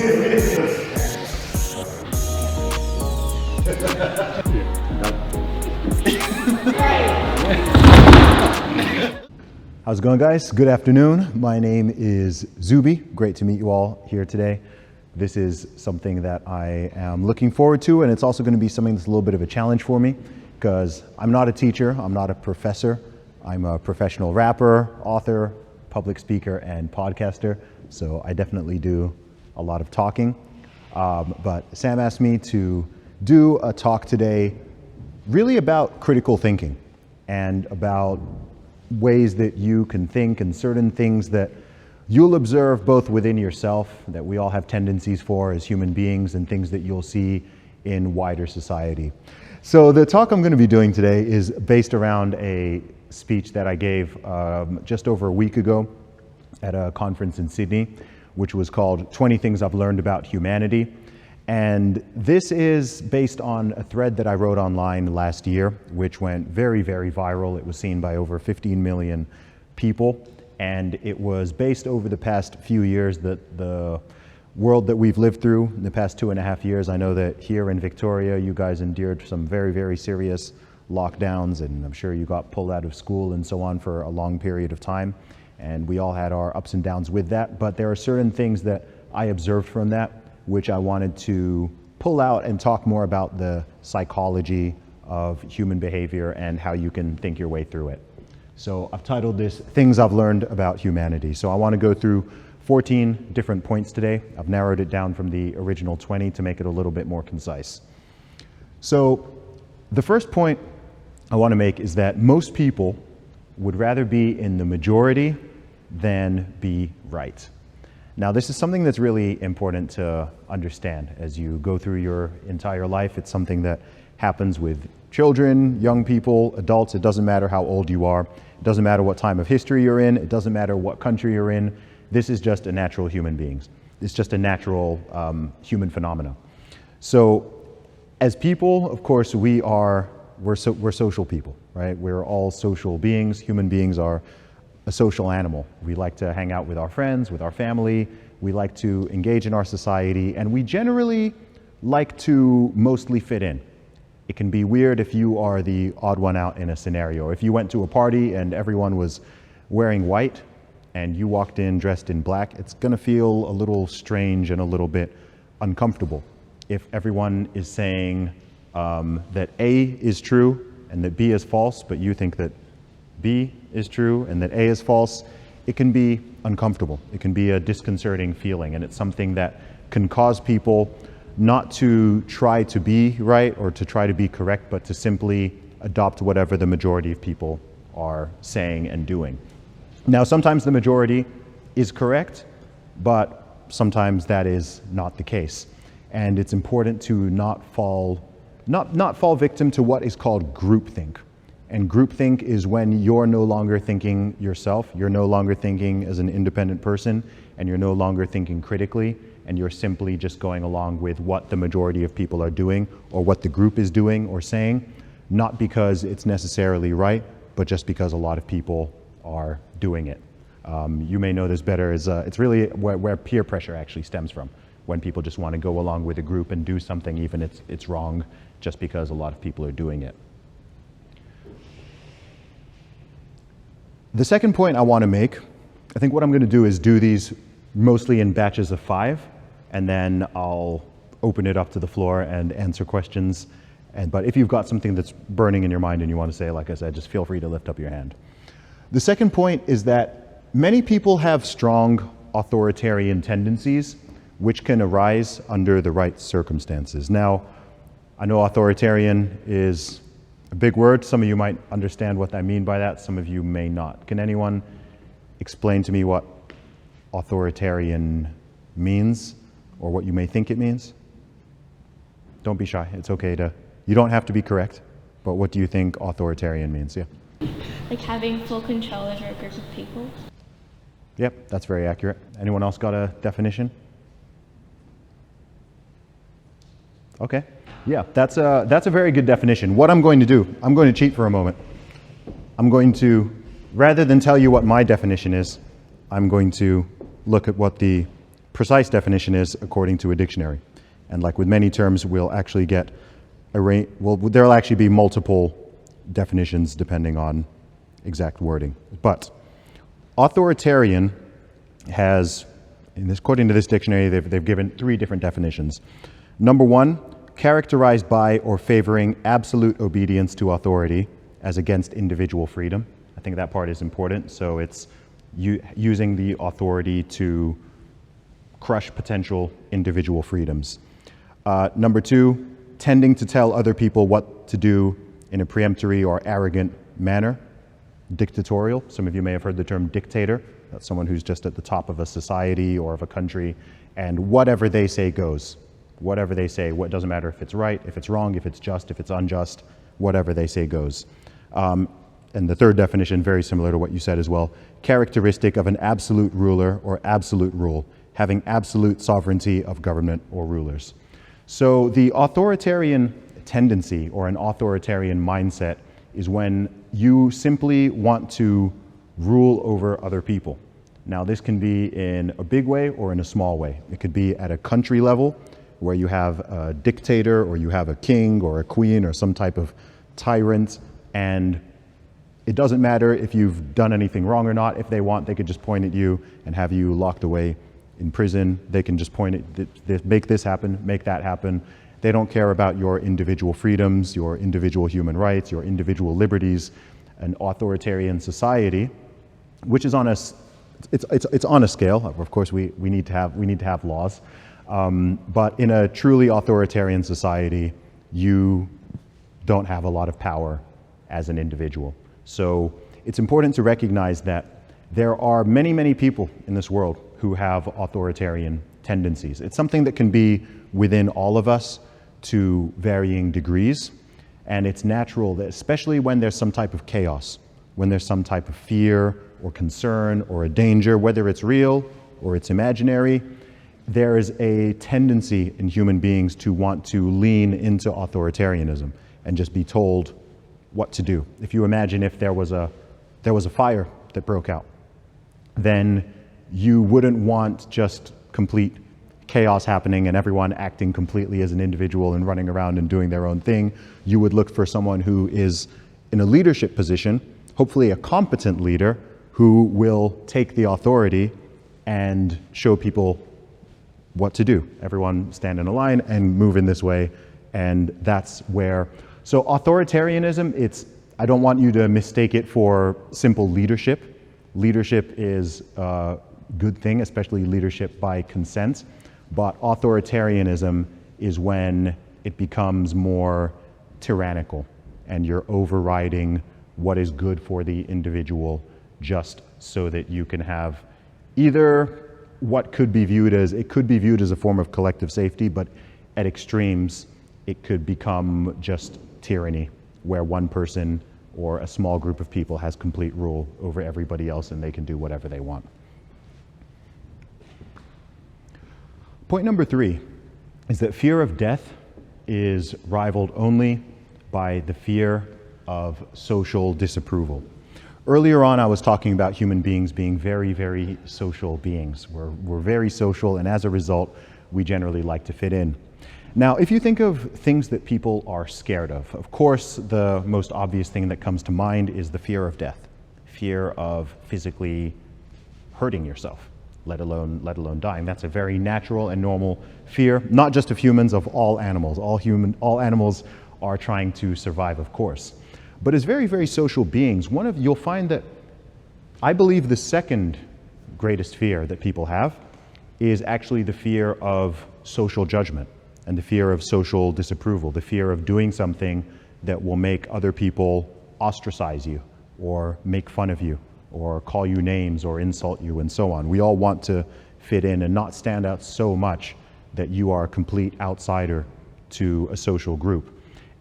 How's it going, guys? Good afternoon. My name is Zuby. Great to meet you all here today. This is something that I am looking forward to, and it's also going to be something that's a little bit of a challenge for me because I'm not a teacher, I'm not a professor. I'm a professional rapper, author, public speaker, and podcaster, so I definitely do a lot of talking. But Sam asked me to do a talk today really about critical thinking and about ways that you can think and certain things that you'll observe both within yourself that we all have tendencies for as human beings and things that you'll see in wider society. So the talk I'm going to be doing today is based around a speech that I gave just over a week ago at a conference in Sydney, which was called 20 Things I've Learned About Humanity. And this is based on a thread that I wrote online last year, which went very, very viral. It was seen by over 15 million people. And it was based over the past few years that the world that we've lived through in the past 2.5 years. I know that here in Victoria, you guys endured some very, very serious lockdowns, and I'm sure you got pulled out of school and so on for a long period of time. And we all had our ups and downs with that. But there are certain things that I observed from that which I wanted to pull out and talk more about the psychology of human behavior and how you can think your way through it. So I've titled this Things I've Learned About Humanity. So I want to go through 14 different points today. I've narrowed it down from the original 20 to make it a little bit more concise. So the first point I want to make is that most people would rather be in the majority than be right. Now, this is something that's really important to understand as you go through your entire life. It's something that happens with children, young people, adults. It doesn't matter how old you are. It doesn't matter what time of history you're in. It doesn't matter what country you're in. This is just a natural human beings. It's just a natural human phenomena. So as people, of course, we're social people, right? We're all social beings. Human beings are a social animal. We like to hang out with our friends, with our family. We like to engage in our society, and we generally like to mostly fit in. It can be weird if you are the odd one out in a scenario. If you went to a party and everyone was wearing white and you walked in dressed in black, it's gonna feel a little strange and a little bit uncomfortable. If everyone is saying that A is true and that B is false, but you think that B is true and that A is false, it can be uncomfortable. It can be a disconcerting feeling, and it's something that can cause people not to try to be right or to try to be correct, but to simply adopt whatever the majority of people are saying and doing. Now, sometimes the majority is correct, but sometimes that is not the case. And it's important to not fall victim to what is called groupthink. And groupthink is when you're no longer thinking yourself, you're no longer thinking as an independent person, and you're no longer thinking critically, and you're simply just going along with what the majority of people are doing or what the group is doing or saying, not because it's necessarily right, but just because a lot of people are doing it. You may know this better as it's really where peer pressure actually stems from, when people just want to go along with a group and do something even if it's wrong just because a lot of people are doing it. The second point I want to make, I think what I'm going to do is do these mostly in batches of 5, and then I'll open it up to the floor and answer questions. But if you've got something that's burning in your mind and you want to say, like I said, just feel free to lift up your hand. The second point is that many people have strong authoritarian tendencies which can arise under the right circumstances. Now, I know authoritarian is a big word. Some of you might understand what I mean by that. Some of you may not. Can anyone explain to me what authoritarian means or what you may think it means? Don't be shy. It's okay to, you don't have to be correct, but what do you think authoritarian means? Yeah. Like having full control over a group of people. Yep, that's very accurate. Anyone else got a definition? Okay. Yeah, that's a very good definition. What I'm going to do, I'm going to cheat for a moment. I'm going to, rather than tell you what my definition is, I'm going to look at what the precise definition is according to a dictionary. And like with many terms, we'll actually get there'll actually be multiple definitions depending on exact wording. But authoritarian has, according to this dictionary, they've given 3 different definitions. Number 1, characterized by or favoring absolute obedience to authority as against individual freedom. I think that part is important. So it's using the authority to crush potential individual freedoms. Number 2, tending to tell other people what to do in a peremptory or arrogant manner. Dictatorial. Some of you may have heard the term dictator. That's someone who's just at the top of a society or of a country, and whatever they say goes. Whatever they say, what doesn't matter if it's right, if it's wrong, if it's just, if it's unjust, whatever they say goes. And the third definition, very similar to what you said as well, characteristic of an absolute ruler or absolute rule, having absolute sovereignty of government or rulers. So the authoritarian tendency or an authoritarian mindset is when you simply want to rule over other people. Now, this can be in a big way or in a small way. It could be at a country level where you have a dictator or you have a king or a queen or some type of tyrant, and it doesn't matter if you've done anything wrong or not. If they want, they could just point at you and have you locked away in prison. They can just point at, make this happen, make that happen. They don't care about your individual freedoms, your individual human rights, your individual liberties. An authoritarian society, which is on a, it's on a scale. Of course, we need to have laws, but in a truly authoritarian society, you don't have a lot of power as an individual. So it's important to recognize that there are many, many people in this world who have authoritarian tendencies. It's something that can be within all of us to varying degrees, and it's natural that, especially when there's some type of chaos, when there's some type of fear or concern or a danger, whether it's real or it's imaginary, there is a tendency in human beings to want to lean into authoritarianism and just be told what to do. If you imagine if there was a fire that broke out, then you wouldn't want just complete chaos happening and everyone acting completely as an individual and running around and doing their own thing. You would look for someone who is in a leadership position, hopefully a competent leader, who will take the authority and show people what to do. Everyone stand in a line and move in this way, and that's where. So authoritarianism, I don't want you to mistake it for simple leadership. Leadership is a good thing, especially leadership by consent. But authoritarianism is when it becomes more tyrannical and you're overriding what is good for the individual just so that you can have either what could be viewed as, it could be viewed as a form of collective safety, but at extremes, it could become just tyranny, where one person or a small group of people has complete rule over everybody else and they can do whatever they want. Point number 3 is that fear of death is rivaled only by the fear of social disapproval. Earlier on, I was talking about human beings being very, very social beings. We're very social, and as a result, we generally like to fit in. Now, if you think of things that people are scared of course, the most obvious thing that comes to mind is the fear of death, fear of physically hurting yourself, let alone dying. That's a very natural and normal fear, not just of humans, of all animals. All animals are trying to survive, of course. But as very, very social beings, you'll find that I believe the second greatest fear that people have is actually the fear of social judgment and the fear of social disapproval, the fear of doing something that will make other people ostracize you or make fun of you or call you names or insult you and so on. We all want to fit in and not stand out so much that you are a complete outsider to a social group.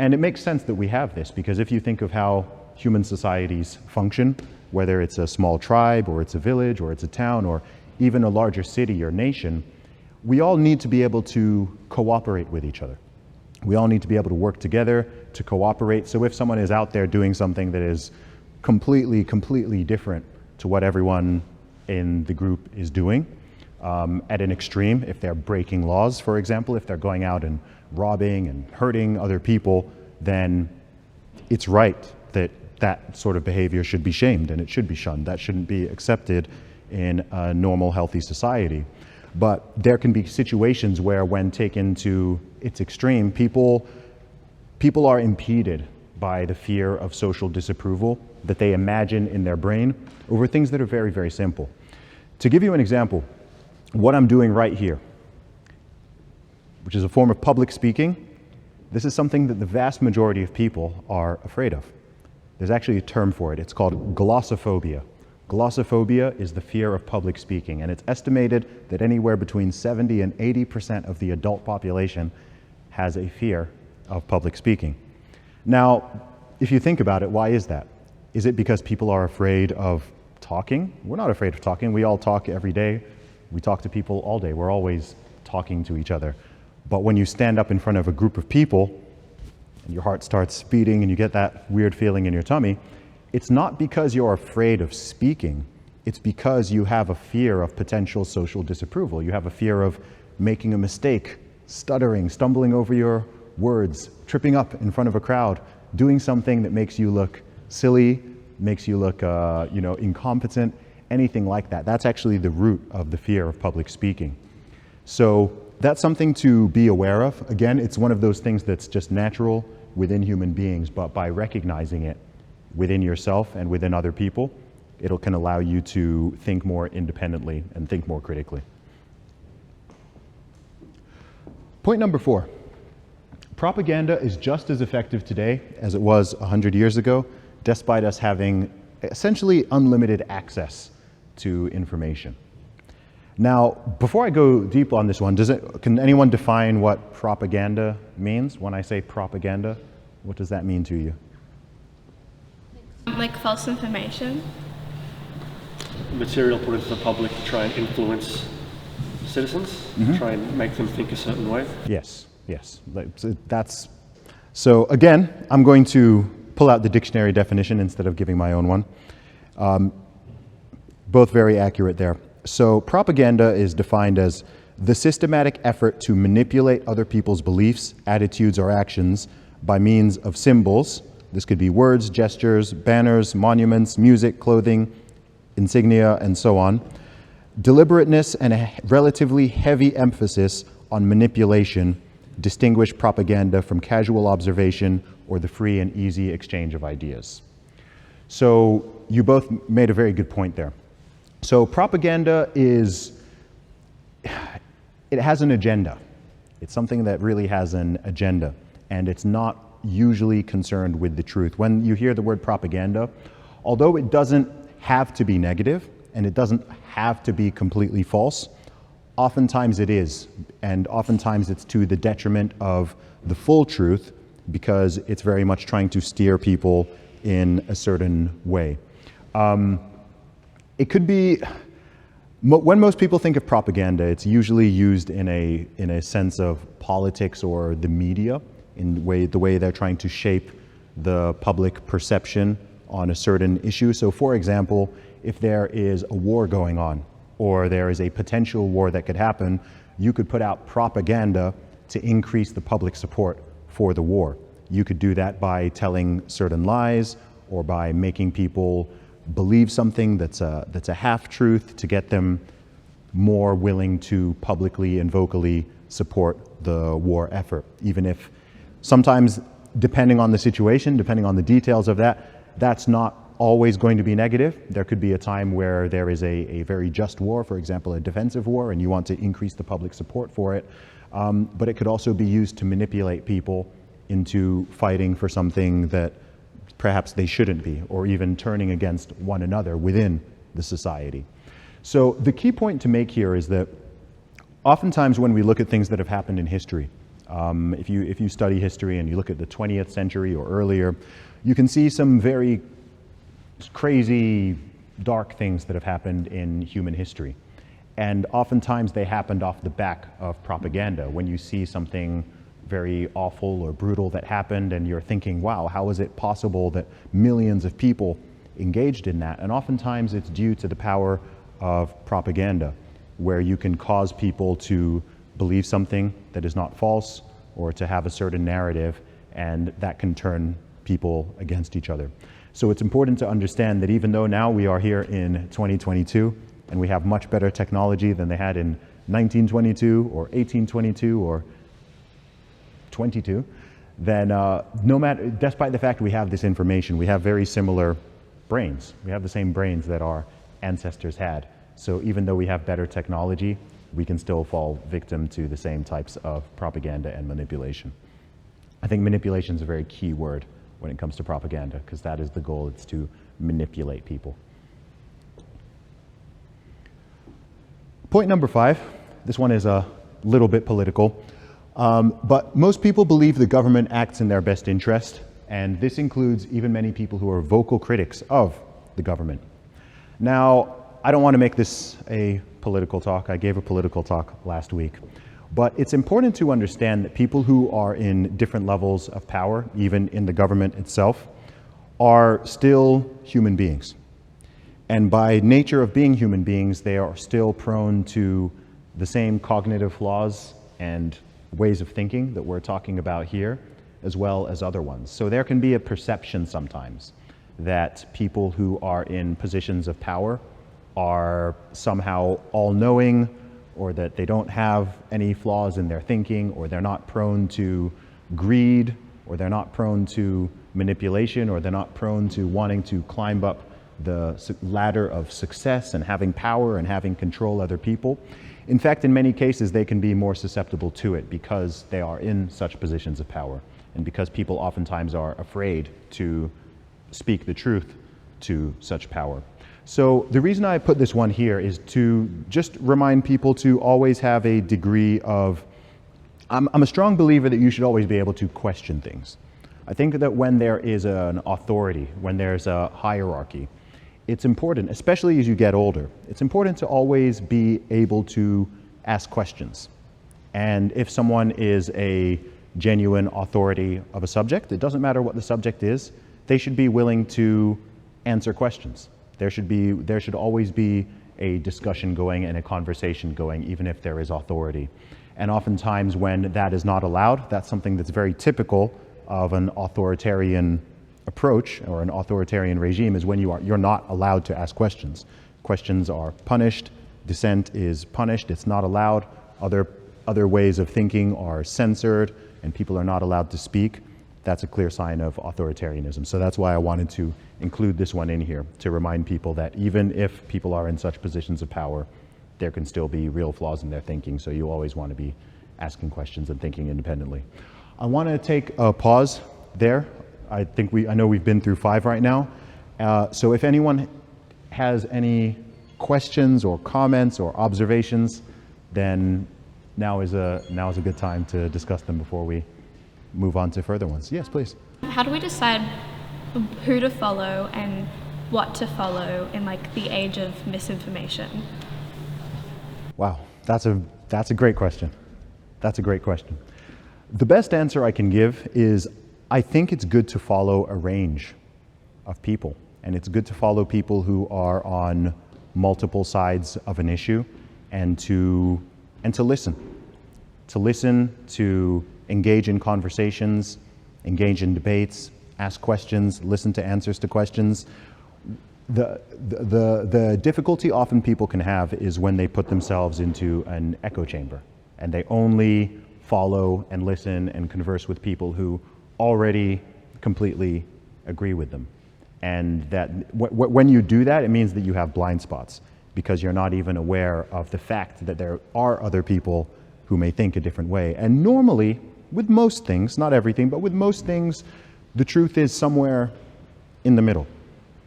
And it makes sense that we have this, because if you think of how human societies function, whether it's a small tribe or it's a village or it's a town or even a larger city or nation, we all need to be able to cooperate with each other. We all need to be able to work together to cooperate. So if someone is out there doing something that is completely different to what everyone in the group is doing, at an extreme. If they're breaking laws, for example, if they're going out and robbing and hurting other people, then it's right that that sort of behavior should be shamed and it should be shunned. That shouldn't be accepted in a normal, healthy society. But there can be situations where, when taken to its extreme, people are impeded by the fear of social disapproval that they imagine in their brain over things that are very, very simple. To give you an example, what I'm doing right here, which is a form of public speaking, this is something that the vast majority of people are afraid of. There's actually a term for it. It's called glossophobia. Glossophobia is the fear of public speaking, and it's estimated that anywhere between 70 and 80% of the adult population has a fear of public speaking. Now, if you think about it, why is that? Is it because people are afraid of talking? We're not afraid of talking. We all talk every day. We talk to people all day. We're always talking to each other. But when you stand up in front of a group of people and your heart starts beating and you get that weird feeling in your tummy, it's not because you're afraid of speaking. It's because you have a fear of potential social disapproval. You have a fear of making a mistake, stuttering, stumbling over your words, tripping up in front of a crowd, doing something that makes you look silly, makes you look incompetent, anything like that. That's actually the root of the fear of public speaking. So that's something to be aware of. Again, it's one of those things that's just natural within human beings, but by recognizing it within yourself and within other people, it can allow you to think more independently and think more critically. Point number 4. Propaganda is just as effective today as it was 100 years ago, despite us having essentially unlimited access to information. Now, before I go deep on this one, can anyone define what propaganda means? When I say propaganda, what does that mean to you? Like false information. Material put into the public to try and influence citizens, try and make them think a certain way. Yes. So again, I'm going to pull out the dictionary definition instead of giving my own one. Both very accurate there. So propaganda is defined as the systematic effort to manipulate other people's beliefs, attitudes, or actions by means of symbols. This could be words, gestures, banners, monuments, music, clothing, insignia, and so on. Deliberateness and a relatively heavy emphasis on manipulation distinguish propaganda from casual observation or the free and easy exchange of ideas. So you both made a very good point there. So propaganda it has an agenda. It's something that really has an agenda, and it's not usually concerned with the truth. When you hear the word propaganda, although it doesn't have to be negative, and it doesn't have to be completely false, oftentimes it is, and oftentimes it's to the detriment of the full truth, because it's very much trying to steer people in a certain way. It could be, when most people think of propaganda, it's usually used in a sense of politics or the media, in the way they're trying to shape the public perception on a certain issue. So for example, if there is a war going on, or there is a potential war that could happen, you could put out propaganda to increase the public support for the war. You could do that by telling certain lies, or by making people believe something that's a half-truth to get them more willing to publicly and vocally support the war effort. Even if sometimes, depending on the situation, depending on the details of that, that's not always going to be negative. There could be a time where there is a very just war, for example, a defensive war, and you want to increase the public support for it. But it could also be used to manipulate people into fighting for something that perhaps they shouldn't be, or even turning against one another within the society. So the key point to make here is that oftentimes when we look at things that have happened in history, if you study history and you look at the 20th century or earlier, you can see some very crazy, dark things that have happened in human history. And oftentimes they happened off the back of propaganda. When you see something very awful or brutal that happened and you're thinking, wow, how is it possible that millions of people engaged in that? And oftentimes it's due to the power of propaganda. where you can cause people to believe something that is not false or to have a certain narrative, and that can turn people against each other. So it's important to understand that even though now we are here in 2022 and we have much better technology than they had in 1922 or 1822 or 22, then no matter, despite the fact we have this information, we have very similar brains. We have the same brains that our ancestors had. So even though we have better technology, we can still fall victim to the same types of propaganda and manipulation. I think manipulation is a very key word when it comes to propaganda, because that is the goal. It's to manipulate people. Point number 5, this one is a little bit political, but most people believe the government acts in their best interest, and this includes even many people who are vocal critics of the government. Now, I don't want to make this a political talk. I gave a political talk last week. But it's important to understand that people who are in different levels of power, even in the government itself, are still human beings. And by nature of being human beings, they are still prone to the same cognitive flaws and ways of thinking that we're talking about here, as well as other ones. So there can be a perception sometimes that people who are in positions of power are somehow all-knowing, or that they don't have any flaws in their thinking, or they're not prone to greed, or they're not prone to manipulation, or they're not prone to wanting to climb up the ladder of success and having power and having control other people. In fact, in many cases, they can be more susceptible to it because they are in such positions of power, and because people oftentimes are afraid to speak the truth to such power. So the reason I put this one here is to just remind people to always have a degree of, I'm a strong believer that you should always be able to question things. I think that when there is an authority, when there's a hierarchy, it's important, especially as you get older, it's important to always be able to ask questions. And if someone is a genuine authority of a subject, it doesn't matter what the subject is, they should be willing to answer questions. There should always be a discussion going and a conversation going, even if there is authority. And oftentimes when that is not allowed, that's something that's very typical of an authoritarian approach or an authoritarian regime, is when you're not allowed to ask questions. Questions are punished, dissent is punished, it's not allowed, other ways of thinking are censored, and people are not allowed to speak. That's a clear sign of authoritarianism. So that's why I wanted to include this one in here, to remind people that even if people are in such positions of power, there can still be real flaws in their thinking. So you always want to be asking questions and thinking independently. I want to take a pause there. I know we've been through 5 right now. So if anyone has any questions or comments or observations, then now is a good time to discuss them before we move on to further ones. Yes, please. How do we decide who to follow and what to follow in the age of misinformation? Wow, that's a great question. That's a great question. The best answer I can give is I think it's good to follow a range of people, and it's good to follow people who are on multiple sides of an issue, and to listen, to engage in conversations, engage in debates, ask questions, listen to answers to questions. The difficulty often people can have is when they put themselves into an echo chamber and they only follow and listen and converse with people who already completely agree with them. And that when you do that, it means that you have blind spots, because you're not even aware of the fact that there are other people who may think a different way. And normally, with most things, not everything, but with most things, the truth is somewhere in the middle,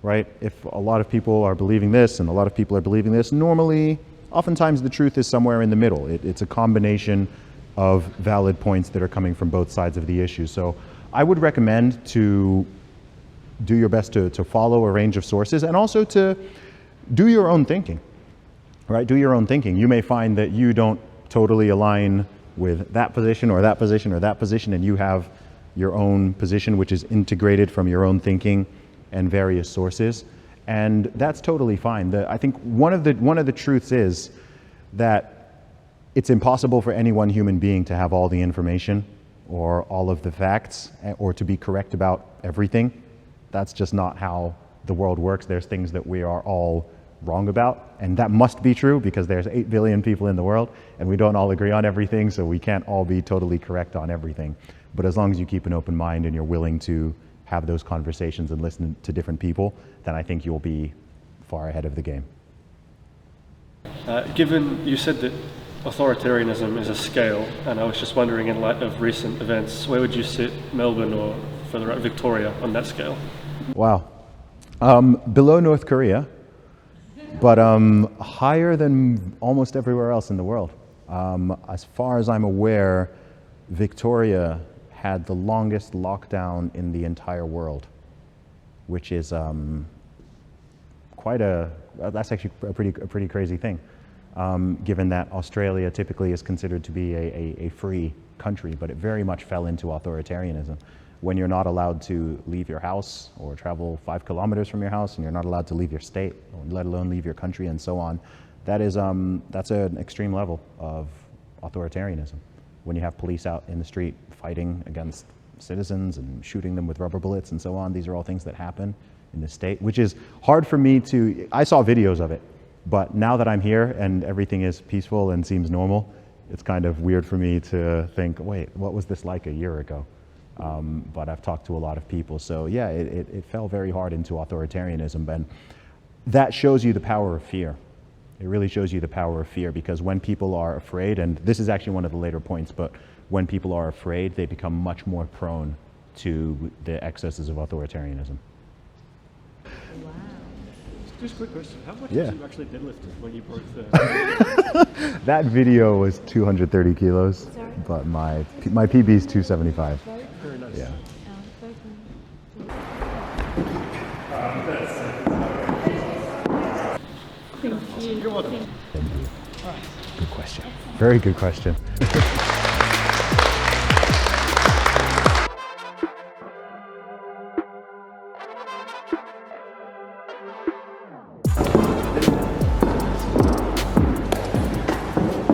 right? If a lot of people are believing this and a lot of people are believing this, normally, oftentimes the truth is somewhere in the middle. It's a combination of valid points that are coming from both sides of the issue. So I would recommend to do your best to follow a range of sources, and also to do your own thinking, right? Do your own thinking. You may find that you don't totally align with that position or that position or that position, and you have your own position which is integrated from your own thinking and various sources, and that's totally fine. I think one of the truths is that it's impossible for any one human being to have all the information or all of the facts or to be correct about everything. That's just not how the world works. There's things that we are all wrong about, and that must be true because there's 8 billion people in the world and we don't all agree on everything, so we can't all be totally correct on everything. But as long as you keep an open mind and you're willing to have those conversations and listen to different people, then I think you'll be far ahead of the game. Given you said that authoritarianism is a scale, and I was just wondering, in light of recent events, where would you sit Melbourne or further out Victoria on that scale? Wow. Below North Korea, but higher than almost everywhere else in the world. As far as I'm aware, Victoria had the longest lockdown in the entire world, which is that's actually a pretty crazy thing, given that Australia typically is considered to be a free country, but it very much fell into authoritarianism. When you're not allowed to leave your house or travel 5 kilometers from your house, and you're not allowed to leave your state, let alone leave your country, and so on, that's an extreme level of authoritarianism. When you have police out in the street fighting against citizens and shooting them with rubber bullets and so on, these are all things that happen in the state, which is hard for me to, I saw videos of it, but now that I'm here and everything is peaceful and seems normal, it's kind of weird for me to think, wait, what was this like a year ago? But I've talked to a lot of people, so yeah, it fell very hard into authoritarianism, and that shows you the power of fear. It really shows you the power of fear, because when people are afraid, and this is actually one of the later points, but when people are afraid, they become much more prone to the excesses of authoritarianism. Wow. Just a quick question. How much Yeah. did you actually deadlift when you broke the... That video was 230 kilos, but my PB is 275. Very nice. Yeah. You're welcome. Good question. Very good question.